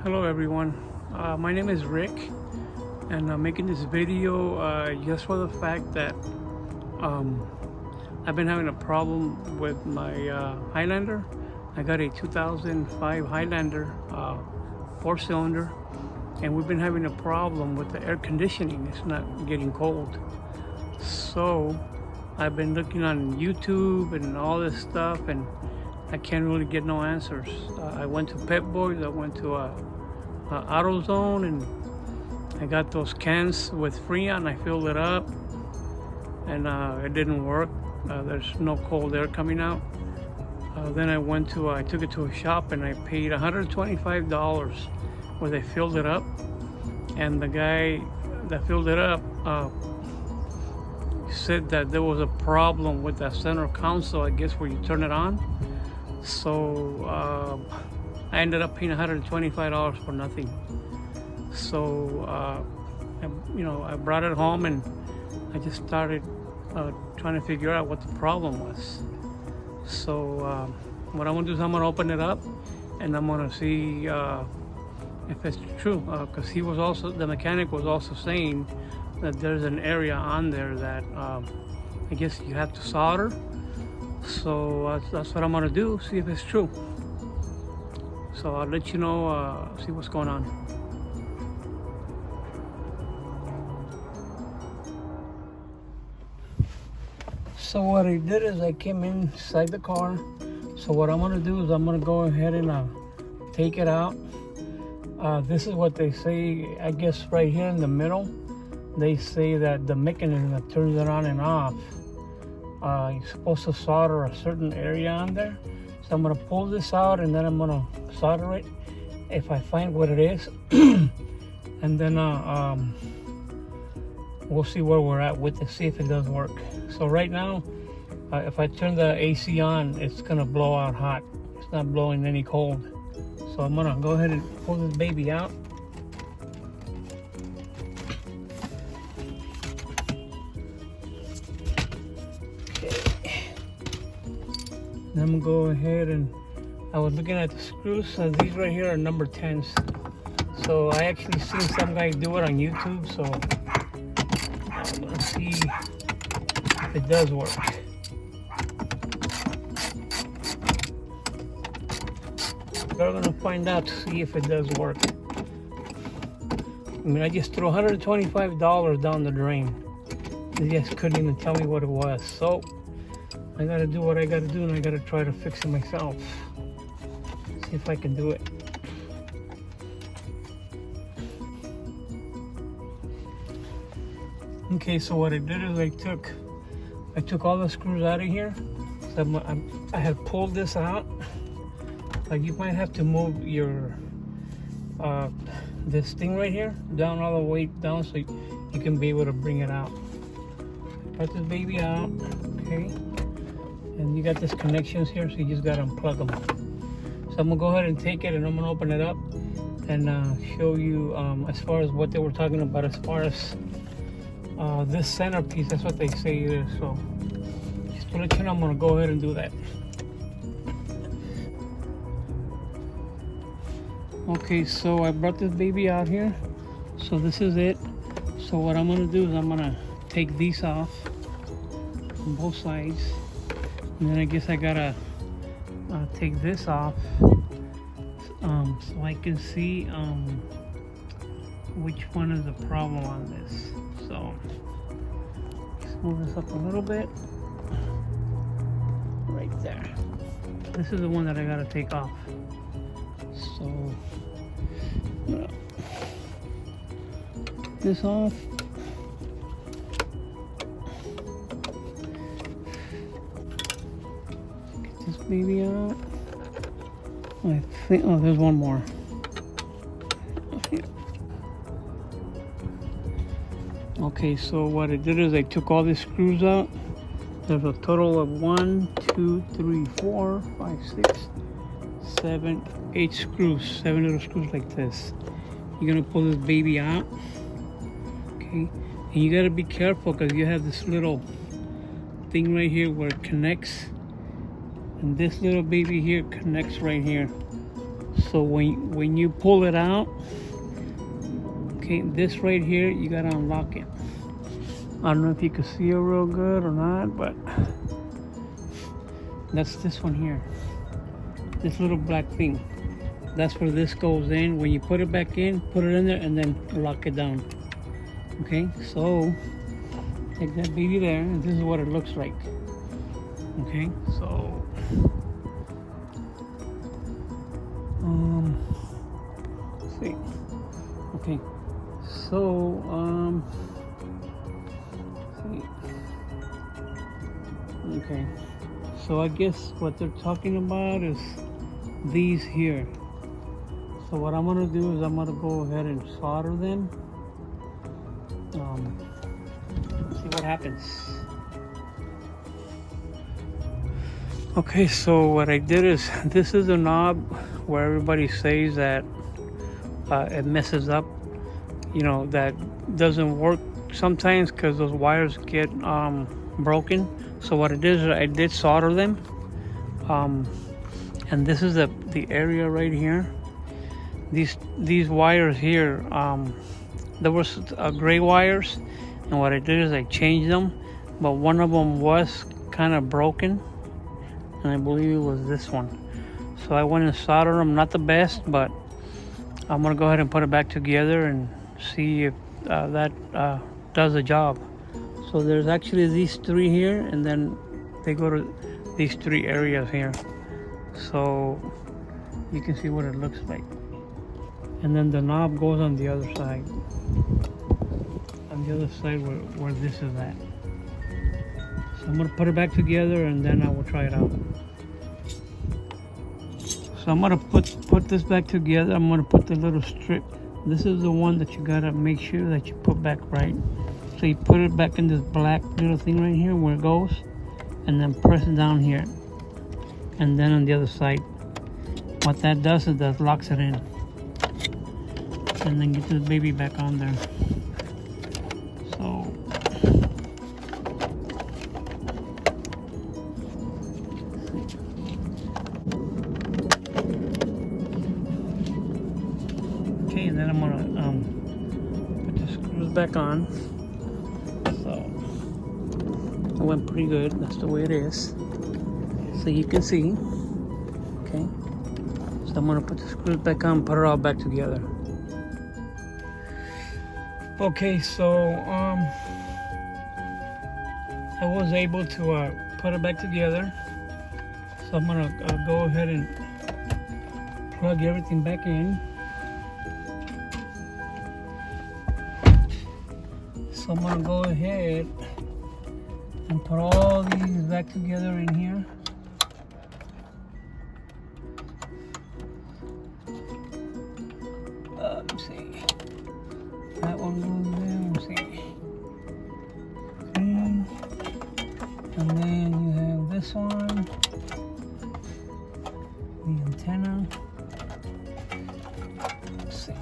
Hello everyone, my name is Rick and I'm making this video just for the fact that I've been having a problem with my Highlander. I got a 2005 Highlander 4-cylinder, and we've been having a problem with the air conditioning. It's not getting cold. So I've been looking on YouTube and all this stuff, and I can't really get no answers. I went to Pep Boys, I went to AutoZone, and I got those cans with Freon. I filled it up, and it didn't work. There's no cold air coming out. Then I took it to a shop and I paid $125 where they filled it up. And the guy that filled it up said that there was a problem with that center console, I guess, where you turn it on. So I ended up paying $125 for nothing. So I brought it home and I just started trying to figure out what the problem was. So what I'm gonna do is I'm gonna open it up and I'm gonna see if it's true, because the mechanic was also saying that there's an area on there that I guess you have to solder. So that's what I'm gonna do, see if it's true. So I'll let you know, see what's going on. So what I did is I came inside the car. So what I'm gonna do is I'm gonna go ahead and take it out. This is what they say, I guess right here in the middle, they say that the mechanism that turns it on and off, you're supposed to solder a certain area on there. So I'm gonna pull this out and then I'm gonna solder it if I find what it is. And then we'll see where we're at with it, see if it does work. So right now, if I turn the AC on, it's gonna blow out hot. It's not blowing any cold. So I'm gonna go ahead and pull this baby out. Then I'm gonna go ahead and, I was looking at the screws. These right here are number 10s. So I actually seen some guy do it on YouTube. So I'm gonna see if it does work. We're gonna find out to see if it does work. I mean, I just threw $125 down the drain. They just couldn't even tell me what it was. So I gotta do what I gotta do, and I gotta try to fix it myself. See if I can do it. Okay, so what I did is I took all the screws out of here. So I have pulled this out. Like, you might have to move your this thing right here down, all the way down, so you can be able to bring it out. Got this baby out, okay. And you got these connections here, so you just gotta unplug them. So I'm gonna go ahead and take it and I'm gonna open it up and show you as far as what they were talking about, as far as this centerpiece. That's what they say it is. So just to let you know, I'm gonna go ahead and do that. Okay, so I brought this baby out here. So this is it. So what I'm gonna do is I'm gonna take these off on both sides. And then I guess I gotta take this off so I can see which one is the problem on this. So let's move this up a little bit. Right there. This is the one that I gotta take off. So this off. Get this baby out. I think, oh, there's one more. Okay, so what I did is I took all these screws out. There's a total of 1, 2, 3, 4, 5, 6, 7, 8 screws, 7 little screws like this. You're gonna pull this baby out, okay? And you gotta be careful because you have this little thing right here where it connects, and this little baby here connects right here. So when you pull it out, okay, this right here, you gotta unlock it. I don't know if you can see it real good or not, but that's this one here. This little black thing. That's where this goes in. When you put it back in, put it in there and then lock it down. Okay, so take that baby there, and this is what it looks like. Okay, so let's see. Okay, so let's see. Okay, so I guess what they're talking about is these here. So what I'm gonna do is I'm gonna go ahead and solder them. See what happens. Okay, so what I did is, this is a knob where everybody says that it messes up, you know, that doesn't work sometimes because those wires get broken. So what I did is I did solder them, and this is the area right here. These wires here, there was gray wires, and what I did is I changed them, but one of them was kind of broken, and I believe it was this one. So I went and soldered them. Not the best, but I'm gonna go ahead and put it back together and see if that does the job. So there's actually these three here, and then they go to these three areas here. So you can see what it looks like. And then the knob goes on the other side. On the other side where this is at. So I'm gonna put it back together and then I will try it out. So I'm gonna put this back together. I'm gonna put the little strip. This is the one that you gotta make sure that you put back right. So you put it back in this black little thing right here where it goes, and then press it down here. And then on the other side. What that does is that locks it in. And then get this baby back on there. So okay, and then I'm gonna put the screws back on. So it went pretty good. That's the way it is. So you can see. Okay. So I'm gonna put the screws back on, put it all back together. Okay, so I was able to put it back together. So I'm gonna go ahead and plug everything back in. So I'm gonna go ahead and put all these back together in here. Let's see. That one goes there, let's see. Okay. And then you have this one, the antenna. Let's see.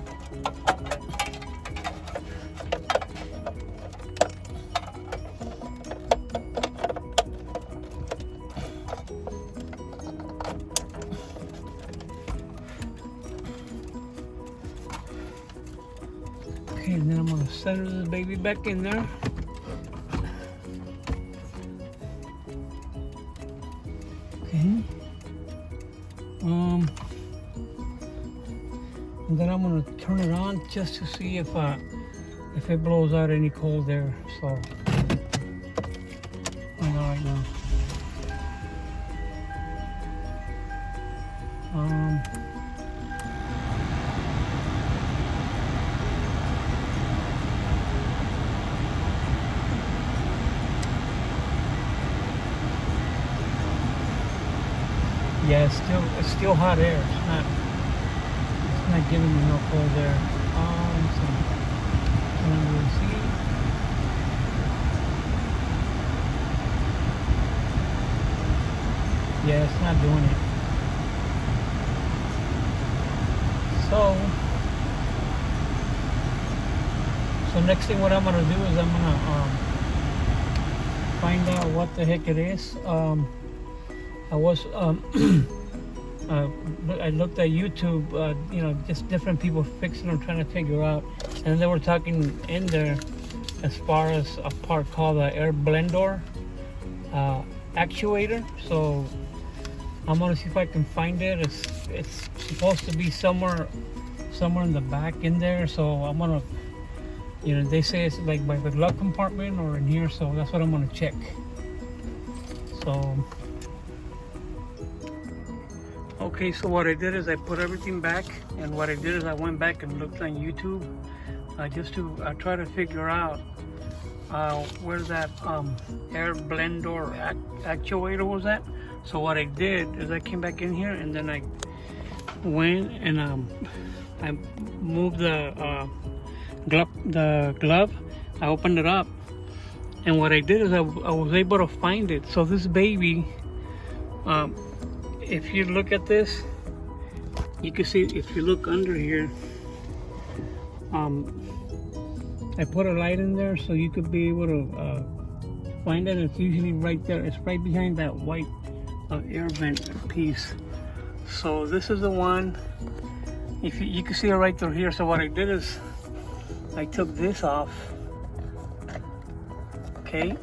Okay, and then I'm gonna center this baby back in there. Okay. And then I'm gonna turn it on just to see if it blows out any cold there. So I know right now. Yeah, it's still hot air. It's not giving me no cold air. So can I really see? Yeah, it's not doing it. So next thing what I'm gonna do is I'm gonna find out what the heck it is. I was I looked at YouTube, you know, just different people fixing them, trying to figure out, and they were talking in there as far as a part called the air blend door actuator. So I'm gonna see if I can find it. It's supposed to be somewhere in the back in there. So I'm gonna, you know, they say it's like by the glove compartment or in here. So that's what I'm gonna check. So. Okay, so what I did is I put everything back, and what I did is I went back and looked on YouTube just to try to figure out where that air blend door actuator was at. So what I did is I came back in here, and then I went and I moved the glove. I opened it up, and what I did is I was able to find it. So this baby, if you look at this, you can see, if you look under here, I put a light in there so you could be able to find it. It's usually right there. It's right behind that white air vent piece. So this is the one. If you can see it right through here. So what I did is I took this off. Okay,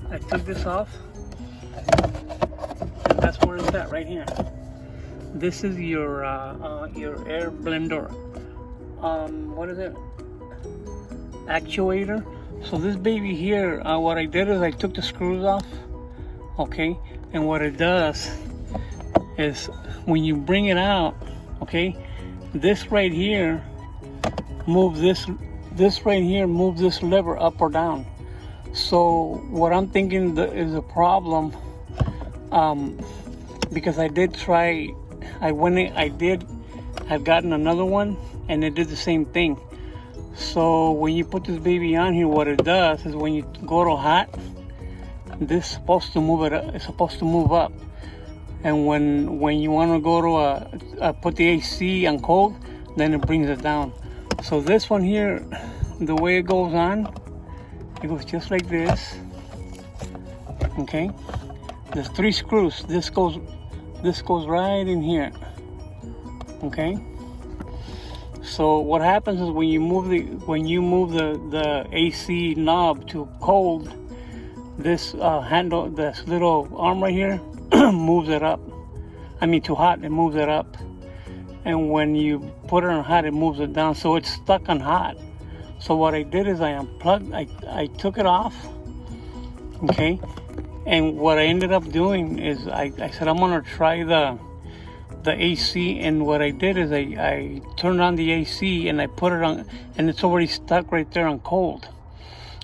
I took this off. That's where it's at, right here. This is your air blender. What is it? Actuator. So this baby here, what I did is I took the screws off. Okay, and what it does is when you bring it out, okay, this right here moves this right here moves this lever up or down. So what I'm thinking is a problem. Because I did try, I've gotten another one and it did the same thing. So when you put this baby on here, what it does is when you go to hot, this is supposed to move it up, it's supposed to move up. And when you want to go to put the AC on cold, then it brings it down. So this one here, the way it goes on, it goes just like this. Okay. There's 3 screws. This goes right in here. Okay. So what happens is when you move the AC knob to cold, this handle, this little arm right here, moves it up. I mean to hot, it moves it up. And when you put it on hot, it moves it down. So it's stuck on hot. So what I did is I unplugged. I took it off. Okay. And what I ended up doing is I said I'm gonna try the AC, and what I did is I turned on the AC and I put it on, and it's already stuck right there on cold.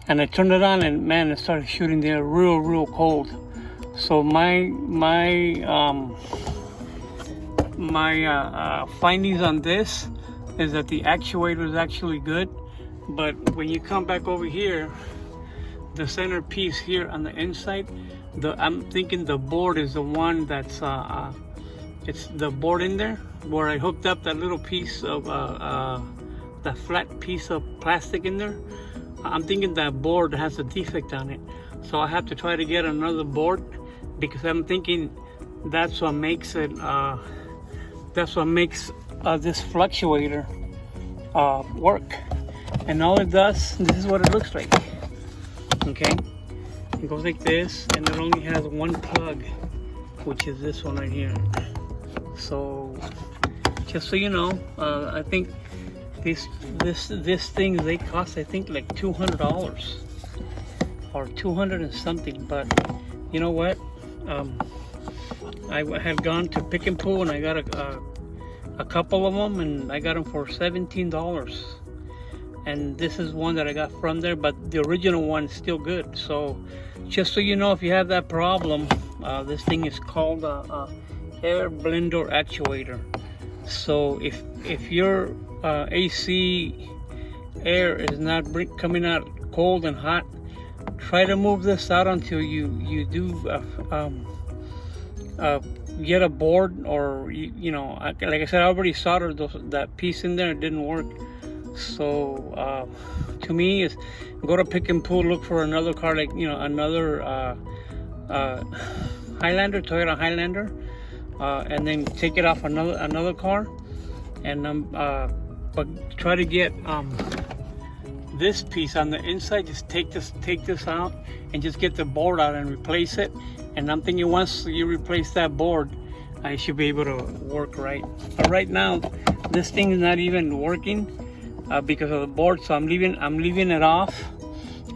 And I turned it on, and man, it started shooting the air real cold. So my findings on this is that the actuator is actually good, but when you come back over here, the center piece here on the inside, I'm thinking the board is the one that's it's the board in there where I hooked up that little piece of that flat piece of plastic in there. I'm thinking that board has a defect on it, so I have to try to get another board, because I'm thinking that's what makes it this fluctuator work. And all it does, this is what it looks like. Okay, it goes like this, and it only has one plug, which is this one right here. So just so you know, I think this thing, they cost, I think, like $200 or 200 and something. But you know what, I had gone to Pick and Pull and I got a couple of them, and I got them for $17. And this is one that I got from there, but the original one is still good. So just so you know, if you have that problem, this thing is called air blend door actuator. So if your AC air is not coming out cold and hot, try to move this out until you do get a board, or you know, like I said, I already soldered that piece in there. It didn't work. So to me, is go to Pick and Pull, look for another car, like, you know, another Highlander, Toyota Highlander, and then take it off another car, and but try to get this piece on the inside. Just take this out and just get the board out and replace it. And I'm thinking once you replace that board, I should be able to work right. But right now, this thing is not even working because of the board. So I'm leaving it off,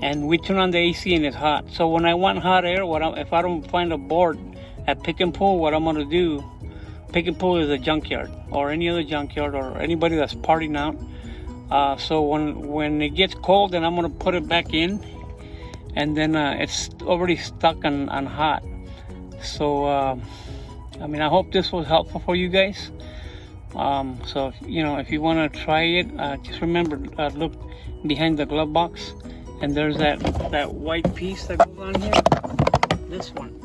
and we turn on the AC and it's hot. So when I want hot air, if I don't find a board at Pick and Pull, what I'm gonna do? Pick and Pull is a junkyard, or any other junkyard, or anybody that's parting out. So when it gets cold, then I'm gonna put it back in, and then it's already stuck on hot. So I mean, I hope this was helpful for you guys. So if you want to try it, just remember, look behind the glove box, and there's that white piece that goes on here. This one.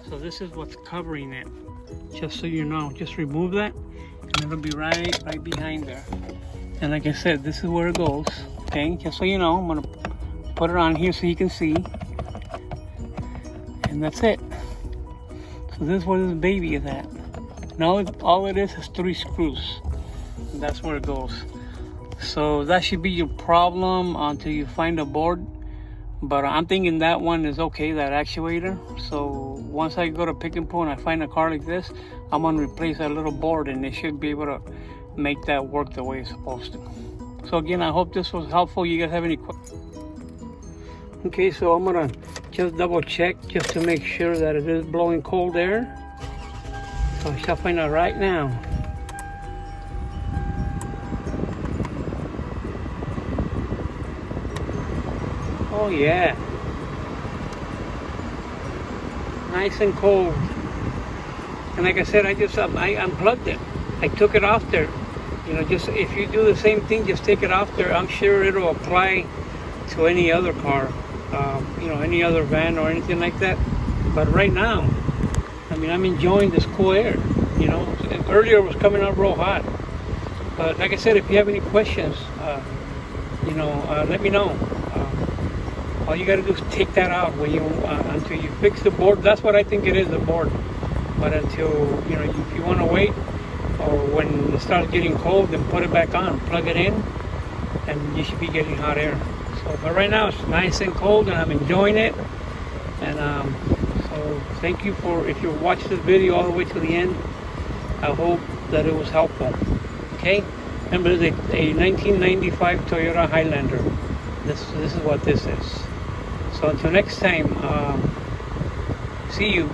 So this is what's covering it. Just so you know, just remove that, and it'll be right behind there. And like I said, this is where it goes. Okay, just so you know, I'm gonna put it on here so you can see, and that's it. So this is where this baby is at. Now all it is 3 screws. And that's where it goes. So that should be your problem until you find a board. But I'm thinking that one is okay, that actuator. So once I go to Pick and Pull and I find a car like this, I'm gonna replace that little board, and it should be able to make that work the way it's supposed to. So again, I hope this was helpful. You guys have any questions? Okay, so I'm gonna just double check just to make sure that it is blowing cold air. So I shall find out right now. Oh yeah, nice and cold. And like I said, I unplugged it. I took it off there. Just if you do the same thing, just take it off there. I'm sure it'll apply to any other car, any other van or anything like that. But right now, I mean, I'm enjoying this cool air. Earlier it was coming out real hot. But like I said, if you have any questions, let me know. All you got to do is take that out until you fix the board. That's what I think it is, the board. But until if you want to wait, or when it starts getting cold, then put it back on, plug it in, and you should be getting hot air. But right now it's nice and cold, and I'm enjoying it. And so thank you if you watched this video all the way to the end. I hope that it was helpful. Okay, remember, it's a 1995 Toyota Highlander. This is what this is. So until next time, see you.